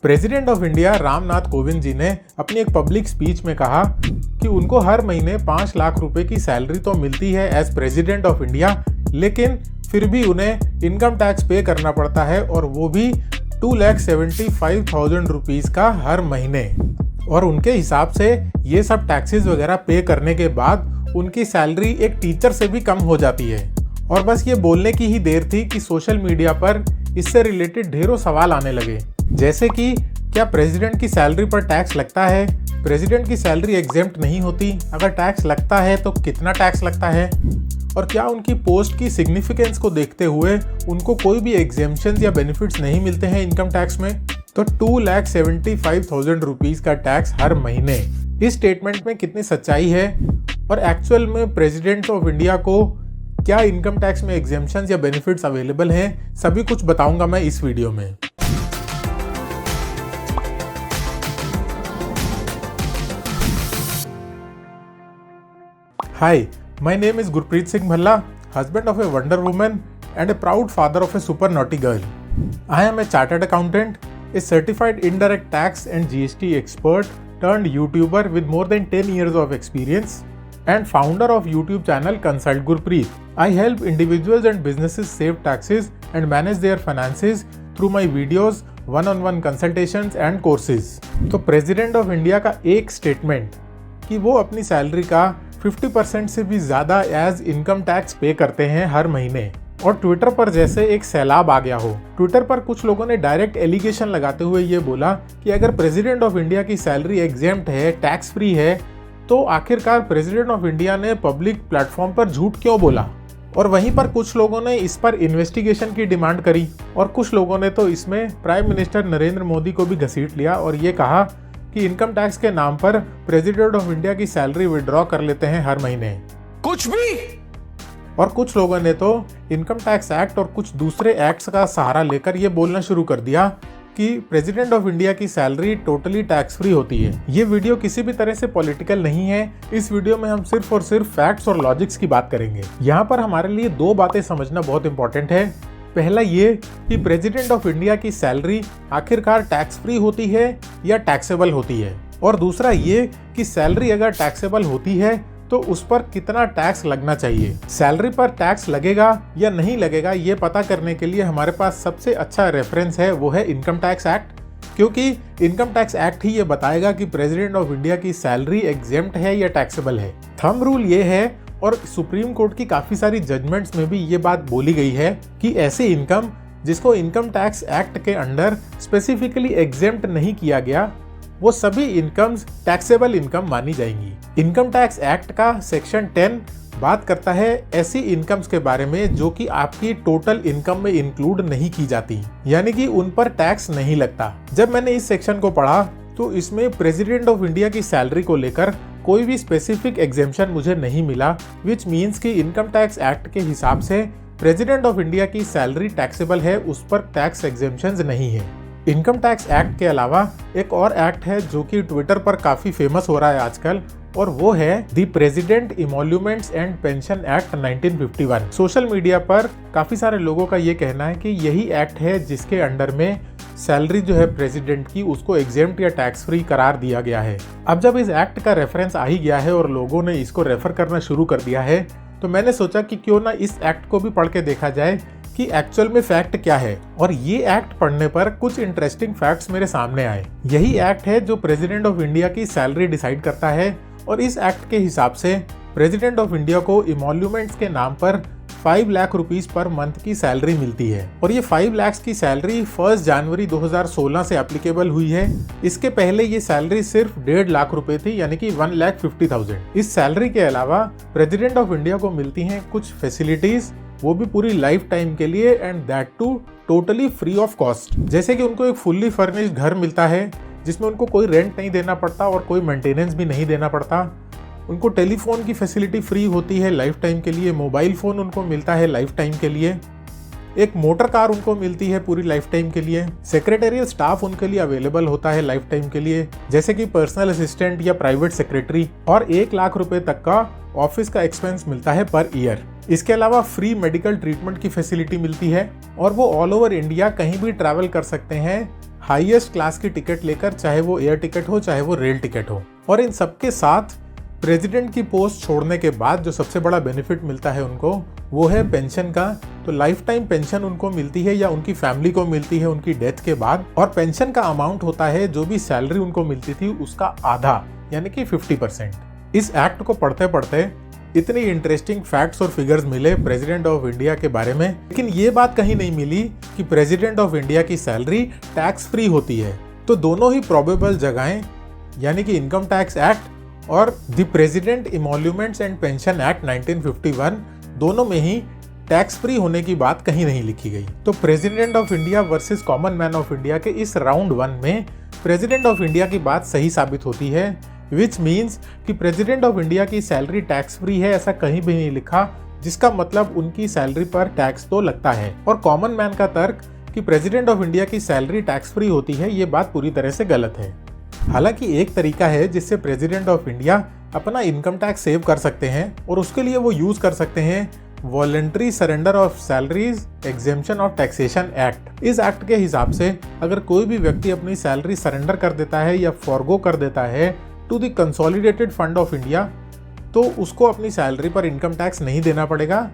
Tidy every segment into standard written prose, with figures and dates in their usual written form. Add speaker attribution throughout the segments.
Speaker 1: President of India Ramnath Kovind ji ने अपनी एक पब्लिक स्पीच में कहा कि उनको हर महीने 5 लाख रुपए की सैलरी तो मिलती है एज प्रेसिडेंट ऑफ इंडिया, लेकिन फिर भी उन्हें इनकम टैक्स पे करना पड़ता है और वो भी 2,75,000 रुपीज़ का हर महीने। और उनके हिसाब से ये सब टैक्सेस वगैरह पे करने के बाद उनकी सैलरी एक टीचर से भी कम हो जाती है। और बस ये बोलने की ही देर थी कि सोशल मीडिया पर इससे रिलेटेड ढेरों सवाल आने लगे, जैसे कि क्या प्रेसिडेंट की सैलरी पर टैक्स लगता है, प्रेसिडेंट की सैलरी एग्जेम्प्ट नहीं होती, अगर टैक्स लगता है तो कितना टैक्स लगता है, और क्या उनकी पोस्ट की सिग्निफिकेंस को देखते हुए उनको कोई भी एग्जेम्पशंस या बेनिफिट्स नहीं मिलते हैं इनकम टैक्स में। तो 2,75,000 रुपीज़ का टैक्स हर महीने, इस स्टेटमेंट में कितनी सच्चाई है और एक्चुअल में प्रेसिडेंट ऑफ इंडिया को क्या इनकम टैक्स में एग्जेम्पशंस या बेनिफिट्स अवेलेबल हैं, सभी कुछ बताऊंगा मैं इस वीडियो में। Hi, my name is Gurpreet Singh Bhalla, husband of a Wonder Woman and a proud father of a super naughty girl. I am a chartered accountant, a certified indirect tax and GST expert turned YouTuber with more than 10 years of experience and founder of YouTube channel Consult Gurpreet. I help individuals and businesses save taxes and manage their finances through my videos, one-on-one consultations and courses. तो president of India का एक statement कि वो अपनी salary का 50% से भी ज़्यादा एज इनकम टैक्स पे करते हैं हर महीने, और ट्विटर पर जैसे एक सैलाब आ गया हो। ट्विटर पर कुछ लोगों ने डायरेक्ट एलिगेशन लगाते हुए ये बोला कि अगर प्रेसिडेंट ऑफ इंडिया की सैलरी एग्जेम्प्ट है, टैक्स फ्री है, तो आखिरकार प्रेसिडेंट ऑफ इंडिया ने पब्लिक प्लेटफॉर्म पर झूठ क्यों बोला। और वहीं पर कुछ लोगों ने इस पर इन्वेस्टिगेशन की डिमांड करी और कुछ लोगों ने तो इसमें प्राइम मिनिस्टर नरेंद्र मोदी को भी घसीट लिया और ये कहा कि इनकम टैक्स के नाम पर प्रेसिडेंट ऑफ इंडिया की सैलरी विड्रॉ कर लेते हैं हर महीने। कुछ भी। और कुछ लोगों ने तो इनकम टैक्स एक्ट और कुछ दूसरे एक्ट्स का सहारा लेकर ये बोलना शुरू कर दिया कि प्रेसिडेंट ऑफ इंडिया की सैलरी टोटली टैक्स फ्री होती है। ये वीडियो किसी भी तरह से पॉलिटिकल नहीं है। इस वीडियो में हम सिर्फ और सिर्फ फैक्ट्स और लॉजिक्स की बात करेंगे। यहाँ पर हमारे लिए दो बातें समझना बहुत इंपॉर्टेंट है। पहला ये कि प्रेसिडेंट ऑफ इंडिया की सैलरी आखिरकार टैक्स फ्री होती है या टैक्सेबल होती है, और दूसरा ये कि सैलरी अगर टैक्सेबल होती है तो उस पर कितना टैक्स लगना चाहिए। सैलरी पर टैक्स लगेगा या नहीं लगेगा ये पता करने के लिए हमारे पास सबसे अच्छा रेफरेंस है, वो है इनकम टैक्स एक्ट, क्योंकि इनकम टैक्स एक्ट ही ये बताएगा कि प्रेसिडेंट ऑफ इंडिया की सैलरी एग्जेम्प्ट है या टैक्सेबल है। थंब रूल ये है, और सुप्रीम कोर्ट की काफी सारी जजमेंट्स में भी ये बात बोली गई है कि ऐसी इनकम जिसको इनकम टैक्स एक्ट के अंडर स्पेसिफिकली एग्जेम्प्ट नहीं किया गया, वो सभी इनकम्स टैक्सेबल इनकम मानी जाएंगी। इनकम टैक्स एक्ट का सेक्शन 10 बात करता है ऐसी इनकम्स के बारे में जो कि आपकी टोटल इनकम में इंक्लूड नहीं की जाती, यानी कि उन पर टैक्स नहीं लगता। जब मैंने इस सेक्शन को पढ़ा तो इसमें प्रेसिडेंट ऑफ इंडिया की सैलरी को लेकर कोई भी स्पेसिफिक एग्जेम्पशन मुझे नहीं मिला, विच मीन्स कि इनकम टैक्स एक्ट के हिसाब से प्रेसिडेंट ऑफ इंडिया की सैलरी टैक्सेबल है, उस पर टैक्स एग्जेम्पशंस नहीं है। इनकम टैक्स एक्ट के अलावा एक और एक्ट है जो कि ट्विटर पर काफी फेमस हो रहा है आजकल, और वो है the president emoluments and pension act 1951। Social media पर काफी सारे लोगों का ये कहना है कि यही एक्ट है जिसके अंडर में सैलरी जो है प्रेसिडेंट की उसको एग्जेम्प्ट या टैक्स फ्री करार दिया गया है। अब जब इस एक्ट का रेफरेंस आ ही गया है और लोगों ने इसको रेफर करना शुरू कर दिया है, तो मैंने सोचा कि क्यों ना इस एक्ट को भी पढ़ के देखा जाए कि एक्चुअल में फैक्ट क्या है। और ये एक्ट पढ़ने पर कुछ इंटरेस्टिंग फैक्ट्स मेरे सामने आए। यही एक्ट है जो प्रेसिडेंट ऑफ इंडिया की सैलरी डिसाइड करता है, और इस एक्ट के हिसाब से प्रेसिडेंट ऑफ इंडिया को इमोल्यूमेंट्स के नाम पर 5 लाख रुपीस पर मंथ की सैलरी मिलती है, और ये 5 लाख की सैलरी 1 जनवरी 2016 से एप्लीकेबल हुई है। इसके पहले ये सैलरी सिर्फ 1.5 लाख रुपए थी, यानी कि 1,50,000। इस सैलरी के अलावा प्रेसिडेंट ऑफ इंडिया को मिलती हैं कुछ फैसिलिटीज, वो भी पूरी लाइफ टाइम के लिए, and that too totally free of cost. जैसे कि उनको एक फुल्ली फर्निश्ड घर मिलता है जिसमें उनको कोई रेंट नहीं देना पड़ता और कोई मेंटेनेंस भी नहीं देना पड़ता। उनको टेलीफोन की फैसिलिटी फ्री होती है लाइफ टाइम के लिए, मोबाइल फ़ोन उनको मिलता है लाइफ टाइम के लिए, एक मोटर कार उनको मिलती है पूरी लाइफ टाइम के लिए, सेक्रेटरियल स्टाफ उनके लिए अवेलेबल होता है लाइफ टाइम के लिए, जैसे कि पर्सनल असिस्टेंट या प्राइवेट सेक्रेटरी, और 1 लाख रुपए तक का ऑफिस का एक्सपेंस मिलता है पर ईयर। इसके अलावा फ्री मेडिकल ट्रीटमेंट की फैसिलिटी मिलती है और वो ऑल ओवर इंडिया कहीं भी ट्रैवल कर सकते हैं हाईएस्ट क्लास की टिकट लेकर, चाहे वो एयर टिकट हो चाहे वो रेल टिकट हो। और इन सबके साथ प्रेसिडेंट की पोस्ट छोड़ने के बाद जो सबसे बड़ा बेनिफिट मिलता है उनको, वो है पेंशन का। तो लाइफ टाइम पेंशन उनको मिलती है या उनकी फैमिली को मिलती है उनकी डेथ के बाद, और पेंशन का अमाउंट होता है जो भी सैलरी उनको मिलती थी उसका आधा, यानी कि 50%। इस एक्ट को पढ़ते पढ़ते इतनी इंटरेस्टिंग फैक्ट्स और फिगर्स मिले प्रेसिडेंट ऑफ इंडिया के बारे में, लेकिन ये बात कहीं नहीं मिली कि प्रेसिडेंट ऑफ इंडिया की सैलरी टैक्स फ्री होती है। तो दोनों ही प्रोबेबल जगहें, यानी कि इनकम टैक्स एक्ट और the president emoluments and pension act 1951, दोनों में ही टैक्स फ्री होने की बात कहीं नहीं लिखी गई। तो president of India versus common man of India के इस राउंड 1 में प्रेसिडेंट ऑफ इंडिया की बात सही साबित होती है, विच मीन्स कि प्रेसिडेंट ऑफ इंडिया की सैलरी टैक्स फ्री है ऐसा कहीं भी नहीं लिखा, जिसका मतलब उनकी सैलरी पर टैक्स तो लगता है। और कॉमन मैन का तर्क कि प्रेसिडेंट ऑफ इंडिया की सैलरी टैक्स फ्री होती है, ये बात पूरी तरह से गलत है। हालांकि एक तरीका है जिससे प्रेसिडेंट ऑफ इंडिया अपना इनकम टैक्स सेव कर सकते हैं, और उसके लिए वो यूज कर सकते हैं voluntary surrender of salaries exemption of taxation act. इस एक्ट के हिसाब से अगर कोई भी व्यक्ति अपनी सैलरी सरेंडर कर देता है या फॉरगो कर देता है to the consolidated fund of India, तो उसको अपनी सैलरी पर इनकम टैक्स नहीं देना पड़ेगा,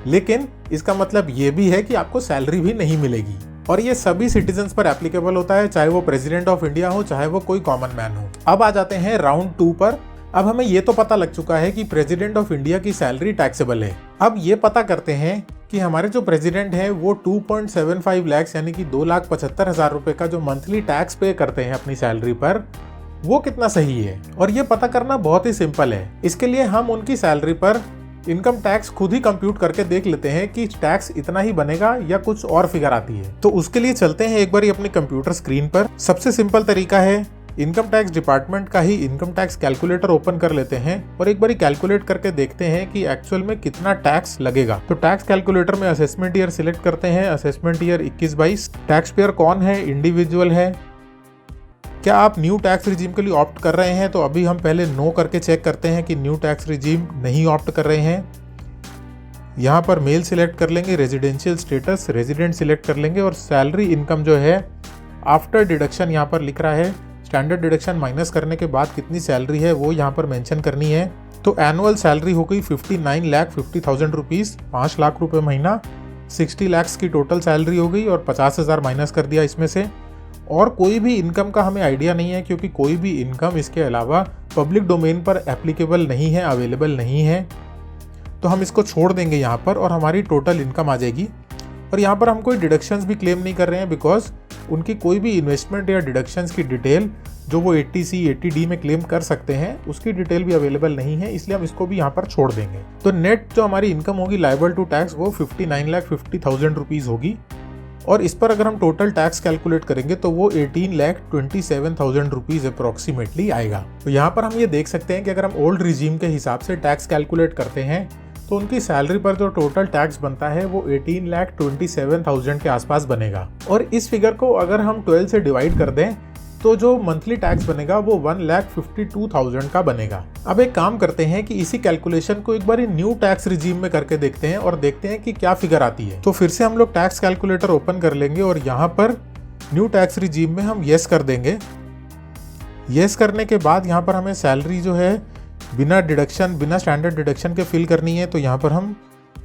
Speaker 1: लेकिन इसका मतलब ये भी है कि आपको सैलरी भी नहीं मिलेगी। और ये सभी सिटीजन्स पर एप्लीकेबल होता है, चाहे वो प्रेसिडेंट ऑफ इंडिया हो चाहे वो कोई कॉमन मैन हो। अब आ जाते हैं राउंड 2 पर। अब हमें ये तो पता लग चुका है कि प्रेसिडेंट ऑफ इंडिया की सैलरी टैक्सेबल है। अब ये पता करते हैं कि हमारे जो प्रेसिडेंट हैं वो 2.75 लाख यानी कि 2,75,000 रुपए का जो मंथली टैक्स पे करते हैं अपनी सैलरी पर, वो कितना सही है। और ये पता करना बहुत ही सिंपल है। इसके लिए हम उनकी सैलरी पर इनकम टैक्स खुद ही कंप्यूट करके देख लेते हैं कि टैक्स इतना ही बनेगा या कुछ और फिगर आती है। तो उसके लिए चलते हैं एक बार अपनी कंप्यूटर स्क्रीन पर। सबसे सिंपल तरीका है, इनकम टैक्स डिपार्टमेंट का ही इनकम टैक्स कैलकुलेटर ओपन कर लेते हैं और एक बार कैलकुलेट करके देखते हैं कि एक्चुअल में कितना टैक्स लगेगा। तो टैक्स कैलकुलेटर में असेसमेंट ईयर सिलेक्ट करते हैं, असेसमेंट ईयर 21-22। टैक्स पेयर कौन है? इंडिविजुअल है। क्या आप न्यू टैक्स रिजीम के लिए ऑप्ट कर रहे हैं? तो अभी हम पहले नो करके चेक करते हैं कि न्यू टैक्स रिजीम नहीं ऑप्ट कर रहे हैं। यहाँ पर मेल सिलेक्ट कर लेंगे, रेजिडेंशियल स्टेटस रेजिडेंट सिलेक्ट कर लेंगे, और सैलरी इनकम जो है आफ्टर डिडक्शन यहाँ पर लिख रहा है, स्टैंडर्ड डिडक्शन माइनस करने के बाद कितनी सैलरी है वो यहाँ पर मेंशन करनी है। तो एनुअल सैलरी हो गई 59,50,000 रुपीज़, 5 लाख रुपए महीना। 60 लाख की टोटल सैलरी हो गई और 50,000 माइनस कर दिया इसमें से। और कोई भी इनकम का हमें आइडिया नहीं है, क्योंकि कोई भी इनकम इसके अलावा पब्लिक डोमेन पर एप्लीकेबल नहीं है, अवेलेबल नहीं है। तो हम इसको छोड़ देंगे यहाँ पर और हमारी टोटल इनकम आ जाएगी। और यहाँ पर हम कोई डिडक्शंस भी क्लेम नहीं कर रहे हैं, बिकॉज उनकी कोई भी इन्वेस्टमेंट या डिडक्शंस की डिटेल जो वो 80C 80D में क्लेम कर सकते हैं उसकी डिटेल भी अवेलेबल नहीं है, इसलिए हम इसको भी यहाँ पर छोड़ देंगे। तो नेट जो हमारी इनकम होगी लायबल टू टैक्स वो 59,50,000 रुपीज़ होगी। और इस पर अगर हम टोटल टैक्स कैलकुलेट करेंगे तो वो 18,27,000 रुपीज़ अप्रॉक्सीमेटली आएगा। तो यहाँ पर हम ये देख सकते हैं कि अगर हम ओल्ड रिजीम के हिसाब से टैक्स कैलकुलेट करते हैं तो उनकी सैलरी पर जो टोटल टैक्स बनता है वो 18,27,000 के आसपास बनेगा। और इस फिगर को अगर हम 12 से डिवाइड कर दें तो जो मंथली टैक्स बनेगा वो 1,52,000 का बनेगा। अब एक काम करते हैं कि इसी कैलकुलेशन को एक बार न्यू टैक्स रिजीम में करके देखते हैं और देखते हैं कि क्या फिगर आती है। तो फिर से हम लोग टैक्स कैलकुलेटर ओपन कर लेंगे और यहाँ पर न्यू टैक्स रिजीम में हम येस कर देंगे। येस करने के बाद यहाँ पर हमें सैलरी जो है बिना डिडक्शन, बिना स्टैंडर्ड डिडक्शन के फिल करनी है। तो यहाँ पर हम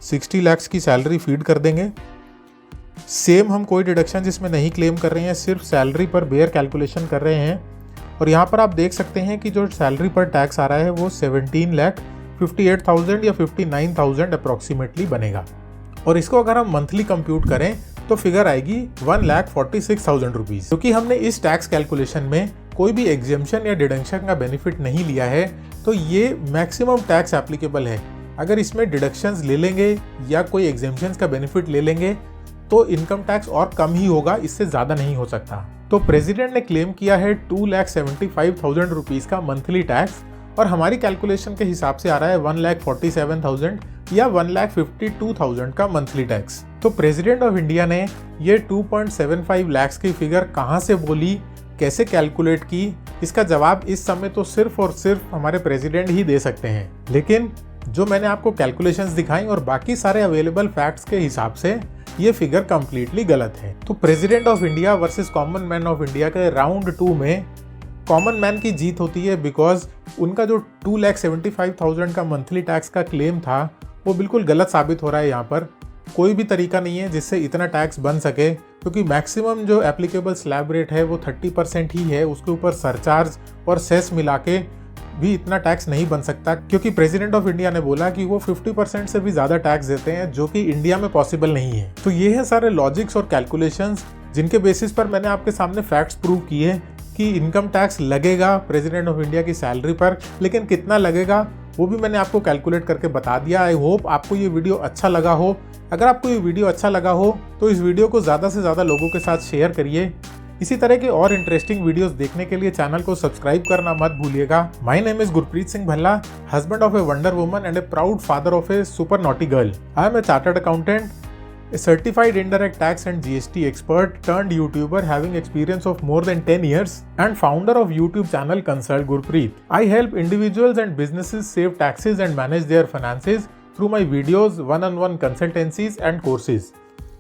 Speaker 1: 60 लाख की सैलरी फीड कर देंगे। सेम हम कोई डिडक्शन जिसमें नहीं क्लेम कर रहे हैं, सिर्फ सैलरी पर बेयर कैलकुलेशन कर रहे हैं। और यहाँ पर आप देख सकते हैं कि जो सैलरी पर टैक्स आ रहा है वो 17,58,000 या 59,000 अप्रॉक्सीमेटली बनेगा। और इसको अगर हम मंथली कंप्यूट करें तो फिगर आएगी 1,46,000 रुपीज़। क्योंकि हमने इस टैक्स कैलकुलेशन में कोई भी एग्जेम्पशन या डिडक्शन का बेनिफिट नहीं लिया है तो ये मैक्सिमम टैक्स एप्लीकेबल है। अगर इसमें डिडक्शंस ले लेंगे या कोई एग्जेम्पशंस का बेनिफिट ले लेंगे तो इनकम टैक्स और कम ही होगा, इससे ज़्यादा नहीं हो सकता। तो प्रेसिडेंट ने क्लेम किया है 2,75,000 रुपीज़ का मंथली टैक्स और हमारी कैलकुलेशन के हिसाब से आ रहा है 1,47,000 या 1,52,000 का मंथली टैक्स। तो प्रेसिडेंट ऑफ इंडिया ने ये 2.75 लाख की फिगर कहाँ से बोली, कैसे कैलकुलेट की, इसका जवाब इस समय तो सिर्फ और सिर्फ हमारे प्रेसिडेंट ही दे सकते हैं। लेकिन जो मैंने आपको कैलकुलेशंस दिखाई और बाकी सारे अवेलेबल फैक्ट्स के हिसाब से ये फिगर कंप्लीटली गलत है। तो president of India versus common man of India के राउंड 2 में कॉमन मैन की जीत होती है, बिकॉज उनका जो 2,75,000 का मंथली टैक्स का क्लेम था वो बिल्कुल गलत साबित हो रहा है। यहाँ पर कोई भी तरीका नहीं है जिससे इतना टैक्स बन सके, क्योंकि मैक्सिमम जो एप्लीकेबल स्लैब रेट है वो 30% ही है। उसके ऊपर सरचार्ज और सेस मिला के भी इतना टैक्स नहीं बन सकता, क्योंकि प्रेसिडेंट ऑफ इंडिया ने बोला कि वो 50% से भी ज़्यादा टैक्स देते हैं, जो कि इंडिया में पॉसिबल नहीं है। तो ये है सारे लॉजिक्स और कैलकुलेशंस जिनके बेसिस पर मैंने आपके सामने फैक्ट्स प्रूव किए कि इनकम टैक्स लगेगा प्रेसिडेंट ऑफ इंडिया की सैलरी पर, लेकिन कितना लगेगा वो भी मैंने आपको कैलकुलेट करके बता दिया। आई होप आपको ये वीडियो अच्छा लगा हो। अगर आपको ये वीडियो अच्छा लगा हो तो इस वीडियो को ज़्यादा से ज़्यादा लोगों के साथ शेयर करिए। इसी तरह के और इंटरेस्टिंग वीडियोस देखने के लिए चैनल को सब्सक्राइब करना मत भूलिएगा। My name is Gurpreet Singh Bhalla, husband of a wonder woman and a proud father of a super naughty girl. I am a chartered accountant, a certified indirect tax and GST expert turned YouTuber having experience of more than 10 years and founder of YouTube channel Consult Gurpreet. I help individuals and businesses save taxes and manage their finances through my videos, one-on-one consultancies and courses.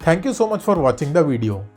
Speaker 1: Thank you so much for watching the video.